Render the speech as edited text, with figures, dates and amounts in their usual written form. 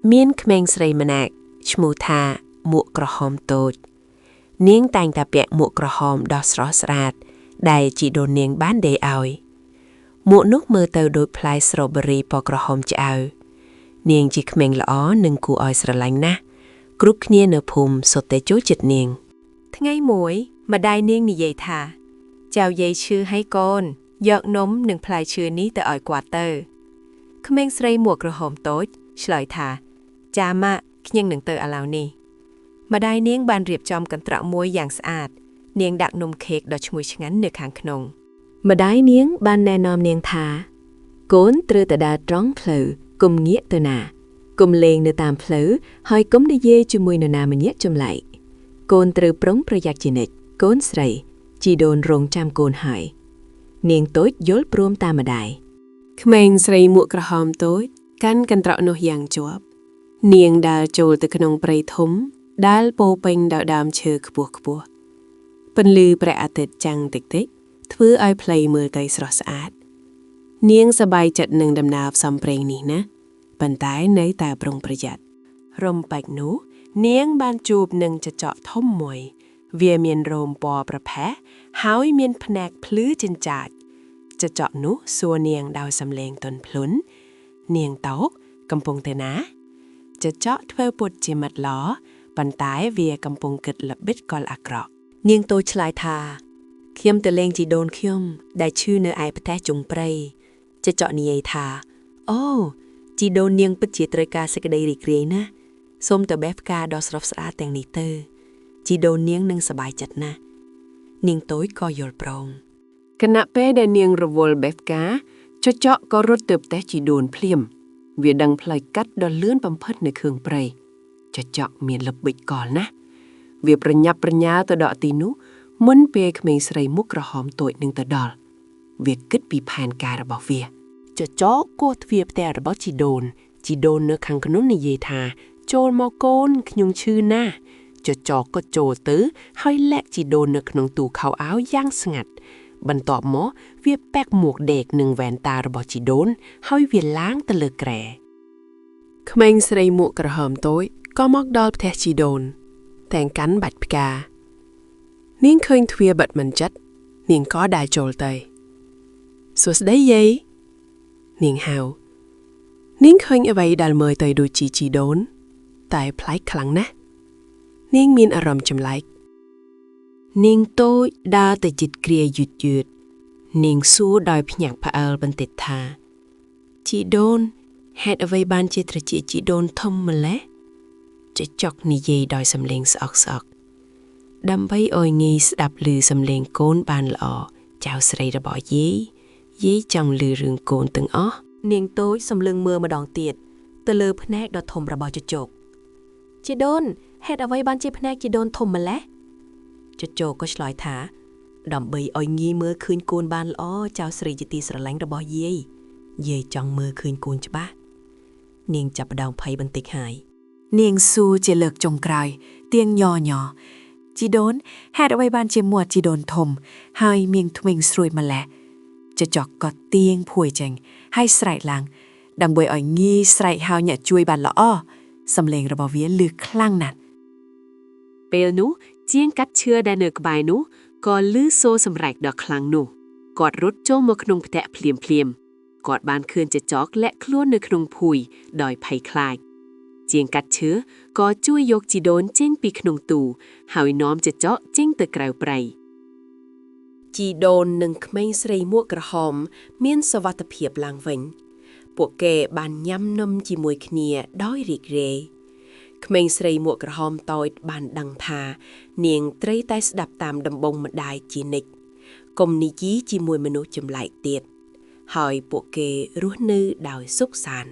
មានក្មេងស្រីម្នាក់ឈ្មោះថាមួកក្រហមតូចនាងតែងតែពាក់មួកក្រហមដ៏ស្រស់ស្អាតដែលជីដូននាងបានដេរឲ្យមួកនោះមើលទៅដូចផ្លែស្ទ្រូប៊េរីពណ៌ក្រហមឆ្អៅនាងជាក្មេងល្អនិងគួរឲ្យស្រឡាញ់ណាស់គ្រប់គ្នានៅភូមិសុទ្ធតែចូលចិត្តនាងថ្ងៃមួយម្ដាយនាងនិយាយថាចៅយាយឈឺឲ្យកូនយកនំនិងផ្លែឈើនេះទៅឲ្យគាត់ទៅក្មេងស្រីមួកក្រហមតូចឆ្លើយថាចាម៉ាក់ខ្ញុំនឹងទៅឥឡូវនេះម្ដាយនាងបានរៀបចំកន្ត្រកមួយយ៉ាងស្អាតនាងដាក់នំខេកដ៏ឈ្ងុយឆ្ងាញ់នៅខាងក្នុងម្ដាយនាងបានណែនាំនាងថាកូនត្រូវតែដើរត្រង់ផ្លូវកុំងាកទៅណាកុំលេងនៅតាមផ្លូវហើយកុំនិយាយជាមួយនរណាម្នាក់ចម្លែកកូនត្រូវប្រុងប្រយ័ត្នជានិច្ចកូនស្រីជីដូនរងចាំកូនហើយនាងតូចយល់ព្រមតាមម្ដាយក្មេងស្រីមួកក្រហមតូចកាន់កន្ត្រកនោះយ៉ាងជាប់នាងដើរចូលទៅក្នុងព្រៃធំដែលពោពេញដោយដើមឈើខ្ពស់ខ្ពស់ពន្លឺព្រះអាទិត្យចាំងតិចតិចធ្វើឲ្យផ្លៃមើលទៅស្រស់ស្អាតនាងសប្បាយចិត្តនឹងដំណើរផ្សំព្រេងនេះណាប៉ុន្តែនៅតែប្រុងប្រយ័ត្នរំពេចនោះនាងបានជួបនឹងចចកធំមួយវាមានរោមពណ៌ប្រផេះហើយមានភ្នែកភ្លឺចិញ្ចាចចចកនោះសួរនាងដោយសំឡេងទន់ភ្លន់នាងតោកកំពុងទៅណាចចកធ្វើពុតជាមិត្តល្អប៉ុន្តែវាកំពុងគិតល្បិចកលអាក្រក់នាងតូចឆ្លើយថាខ្ញុំទៅលេងជីដូនខ្ញុំដែលឈឺនៅឯប្រទេសជុងព្រៃចចកនិយាយថាអូជីដូននាងពិតជាត្រូវការសេចក្តីរីករាយណាស់សូមទៅបេះផ្កាដ៏ស្រស់ស្អាតទាំងនេះទៅជីដូននាងនឹងសប្បាយចិត្តណាស់នាងតូចក៏យល់ព្រមគណៈពេលដែលនាងរវល់បេះផ្កាចចកក៏រត់ទៅផ្ទះជីដូនភ្លាមវាដឹងផ្លូវកាត់ដ៏លឿនបំផុតនៅខឿងព្រៃចចកមានល្បិចកលណាស់វាប្រញាប់ប្រញាល់ទៅដល់ទីនោះមុនពេលក្មេងស្រីមុខក្រហមតូចនឹងទៅដល់វាគិតពីផែនការរបស់វាចចកគោះទ្វារផ្ទះរបស់ជីដូននៅខាងក្នុងនិយាយថាចូលមកកូនខ្ញុំឈឺណាស់ចចកក៏ចូលទៅហើយលាក់ជីដូននៅក្នុងទូខោអាវយ៉ាងស្ងាត់បន្ទាប់មកវាពាក់មួកដេកនិងវ៉ែនតារបស់ជីដូនហើយវាឡើងទៅលើគ្រែក្មេងស្រីមួកក្រហមតូចក៏មកដល់ផ្ទះជីដូនតែងកាន់បាច់ផ្កានាងឃើញទ្វារបិទមិនជិតនាងក៏ដើរចូលទៅសួស្តីយាយនាងហៅនាងឃើញអ្វីដែលមើលទៅដូចជាជីដូនតែប្លែកខ្លាំងណាស់នាងមានអារម្មណ៍ចម្លែកនាងតូចដើរទៅជិតគ្រាយឺតនាងសួរដោយភ្ញាក់ផ្អើលបន្តិចថាជីដូនហេតុអ្វីបានជាត្រចៀកជីដូនធំម្ល៉េះចចកនិយាយដោយសំឡេងស្អកដើម្បីឲ្យងាយស្ដាប់ឮសំឡេងកូនបានល្អចៅស្រីរបស់យាយចង់ឮរឿងកូនទាំងអស់នាងតូចសម្លឹងមើលម្ដងទៀតទៅលើភ្នែកដ៏ធំរបស់ចចកជីដូនហេតុអ្វីបានជាភ្នែកជីដូនធំម្ល៉េះចចកក៏ឆ្លើយថាដើម្បីឲ្យងាយមើលឃើញកូនបានល្អចៅស្រីជាទីស្រឡាញ់របស់យាយចង់មើលឃើញកូនច្បាស់នាងចាប់ផ្ដើមភ័យបន្តិចហើយនាងស៊ូជាលើកចុងក្រោយទៀងញ័រជីដូនហេតុអ្វីបានជាមាត់ជីដូនធំហើយមានធ្មេញស្រួយម្ល៉េះចចកក៏ទៀងភួយចេញហើយស្រែកឡើងដើម្បីឲ្យងាយស្រែកហៅអ្នកជួយបានល្អសំឡេងរបស់វាលឺខ្លាំងណាស់ពេលនោះជាងកាត់ឈើដែលនៅក្បែរនោះក៏លឺសូរសម្រែកដ៏ខ្លាំងនោះគាត់រត់ចូលមកក្នុងផ្ទះភ្លាមគាត់បានឃើញចចកលាក់ខ្លួននៅក្នុងភួយដោយភ័យខ្លាចជាងកាត់ឈើក៏ជួយយកជីដូនចេញពីក្នុងទូហើយនាំចចកចេញទៅក្រៅព្រៃជីដូននិងក្មេងស្រីមួកក្រហមមានសុវត្ថិភាពឡើងវិញពួកគេបានញ៉ាំនំជាមួយគ្នាដោយរីករាយក្មេងស្រីមួកក្រហមតូចបានដឹងថានាងត្រូវតែស្ដាប់តាមដំបូងម្ដាយជានិច្ចកុំនិយាយជាមួយមនុស្សចម្លែកទៀតហើយពួកគេរស់នៅដោយសុខសាន្ត